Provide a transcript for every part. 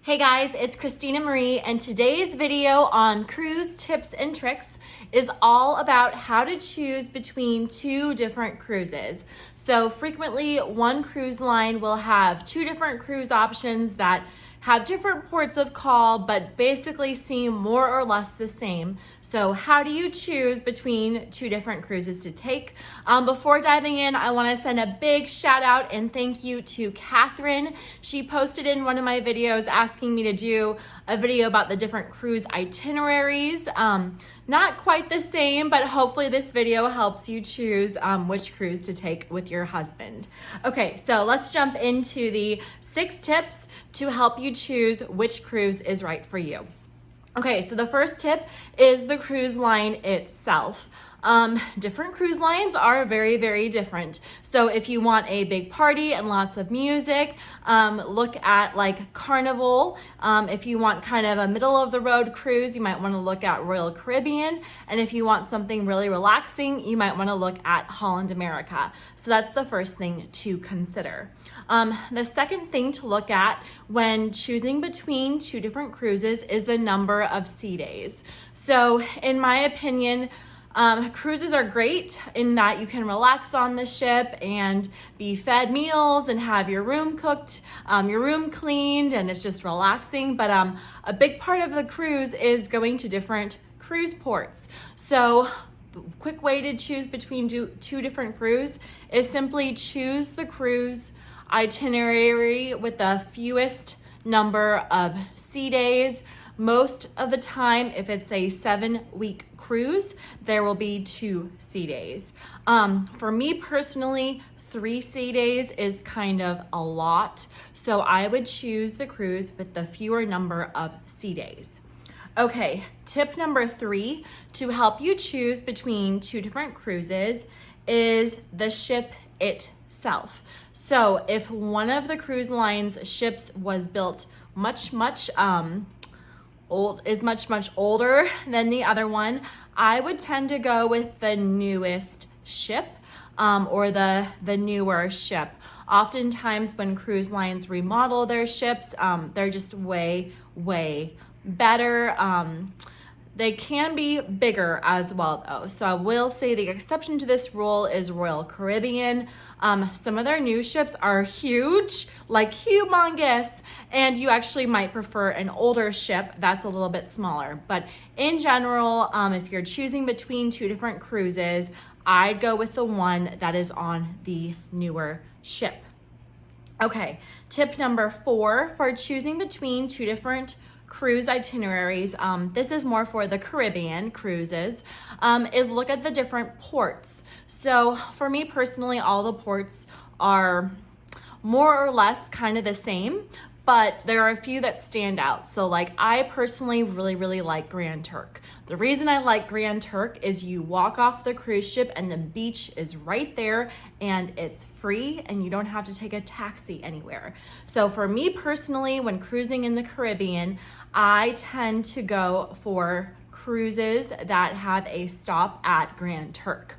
Hey guys, it's Christina Marie, and today's video on cruise tips and tricks is all about how to choose between two different cruises. So frequently, one cruise line will have two different cruise options that have different ports of call, but basically seem more or less the same. So how do you choose between two different cruises to take? Before diving in, I wanna send a big shout out and thank you to Catherine. She posted in one of my videos asking me to do a video about the different cruise itineraries. Not quite the same, but hopefully this video helps you choose which cruise to take with your husband. Okay, so let's jump into the 6 tips to help you choose which cruise is right for you. Okay, so the first tip is the cruise line itself. Different cruise lines are very, very different. So if you want a big party and lots of music, look at like Carnival. If you want kind of a middle of the road cruise, you might want to look at Royal Caribbean. And if you want something really relaxing, you might want to look at Holland America. So that's the first thing to consider. The second thing to look at when choosing between two different cruises is the number of sea days. So in my opinion, cruises are great in that you can relax on the ship and be fed meals and have your room cooked, your room cleaned, and it's just relaxing. But a big part of the cruise is going to different cruise ports. So the quick way to choose between two different cruises is simply choose the cruise itinerary with the fewest number of sea days. Most of the time, if it's a 7-week cruise, there will be 2 sea days. For me personally, 3 sea days is kind of a lot. So I would choose the cruise with the fewer number of sea days. Okay, tip number 3 to help you choose between two different cruises is the ship itself. So if one of the cruise line's ships was built much older than the other one, I would tend to go with the newest ship or the newer ship. Oftentimes when cruise lines remodel their ships, they're just way better. They can be bigger as well though. So I will say the exception to this rule is Royal Caribbean. Some of their new ships are huge, like humongous, and you actually might prefer an older ship that's a little bit smaller. But in general, if you're choosing between two different cruises, I'd go with the one that is on the newer ship. Okay, tip number 4 for choosing between two different cruise itineraries, this is more for the Caribbean cruises, is look at the different ports. So for me personally, all the ports are more or less kind of the same, but there are a few that stand out. So like I personally really like Grand Turk. The reason I like Grand Turk is you walk off the cruise ship and the beach is right there and it's free and you don't have to take a taxi anywhere. So for me personally, when cruising in the Caribbean, I tend to go for cruises that have a stop at Grand Turk.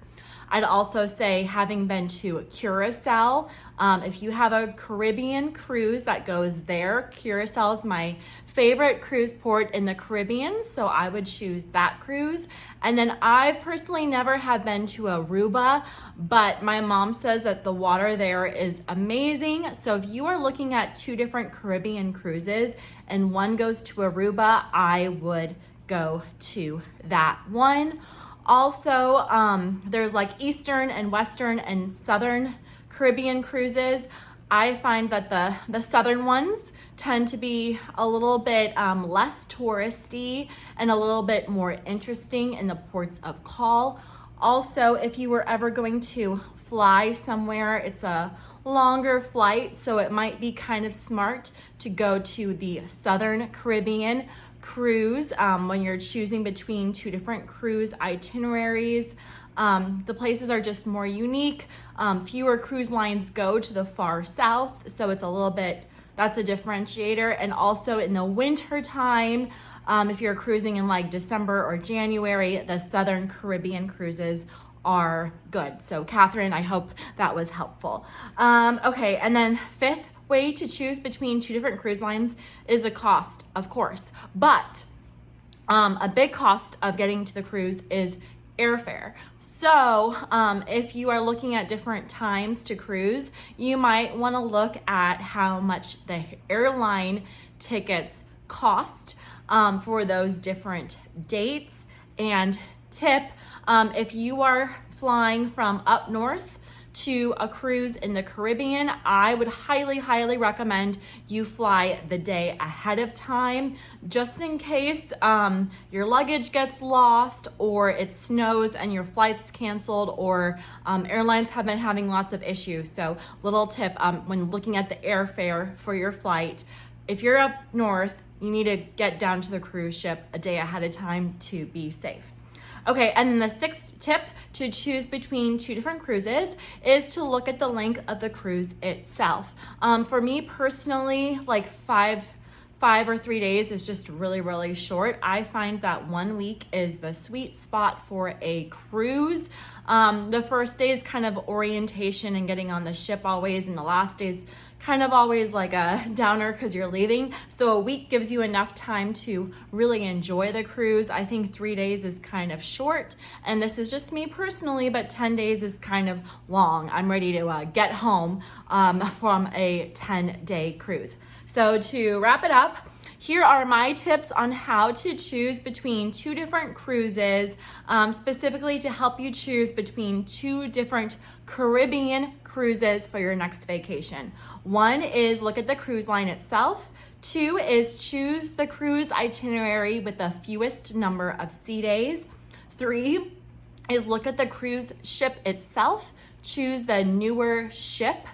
I'd also say, having been to Curacao, if you have a Caribbean cruise that goes there, Curacao is my favorite cruise port in the Caribbean, so I would choose that cruise. And then I personally never have been to Aruba, but my mom says that the water there is amazing. So if you are looking at two different Caribbean cruises and one goes to Aruba, I would go to that one. Also, there's like Eastern and Western and Southern Caribbean cruises. I find that the Southern ones tend to be a little bit less touristy and a little bit more interesting in the ports of call. Also, if you were ever going to fly somewhere, it's a longer flight, so it might be kind of smart to go to the Southern Caribbean cruise when you're choosing between two different cruise itineraries. The places are just more unique. Fewer cruise lines go to the far south, so it's a little bit, that's a differentiator. And also in the winter time, if you're cruising in like December or January, the Southern Caribbean cruises are good. So Catherine, I hope that was helpful. Okay, and then 5th way to choose between two different cruise lines is the cost, of course. But a big cost of getting to the cruise is airfare. So if you are looking at different times to cruise, you might want to look at how much the airline tickets cost for those different dates. And tip, if you are flying from up north to a cruise in the Caribbean, I would highly recommend you fly the day ahead of time, just in case your luggage gets lost or it snows and your flight's canceled, or airlines have been having lots of issues. So little tip, when looking at the airfare for your flight, if you're up north, you need to get down to the cruise ship a day ahead of time to be safe. Okay, and then the sixth tip to choose between two different cruises is to look at the length of the cruise itself. For me personally, like five or 3 days is just really short. I find that 1 week is the sweet spot for a cruise. The first day is kind of orientation and getting on the ship always, and the last day is kind of always like a downer because you're leaving. So a week gives you enough time to really enjoy the cruise. I think 3 days is kind of short, and this is just me personally, but 10 days is kind of long. I'm ready to get home from a 10-day cruise. So to wrap it up, here are my tips on how to choose between two different cruises, specifically to help you choose between two different Caribbean cruises for your next vacation. 1 is look at the cruise line itself. 2 is choose the cruise itinerary with the fewest number of sea days. 3 is look at the cruise ship itself. Choose the newer ship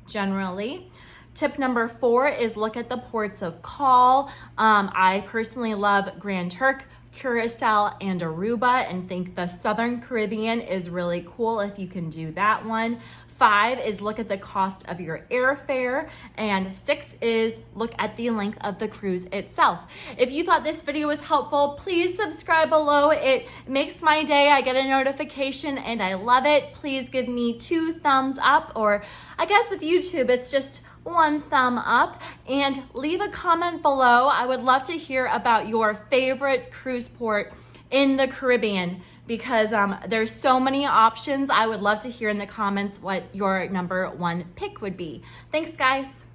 generally. Tip number 4 is look at the ports of call. I personally love Grand Turk, Curacao, and Aruba, and think the Southern Caribbean is really cool if you can do that one. 5 is look at the cost of your airfare, and 6 is look at the length of the cruise itself. If you thought this video was helpful, please subscribe below. It makes my day. I get a notification and I love it. Please give me 2 thumbs up, or I guess with YouTube it's just 1 thumb up, and leave a comment below. I would love to hear about your favorite cruise port in the Caribbean, because there's so many options. I would love to hear in the comments what your number 1 pick would be. Thanks, guys.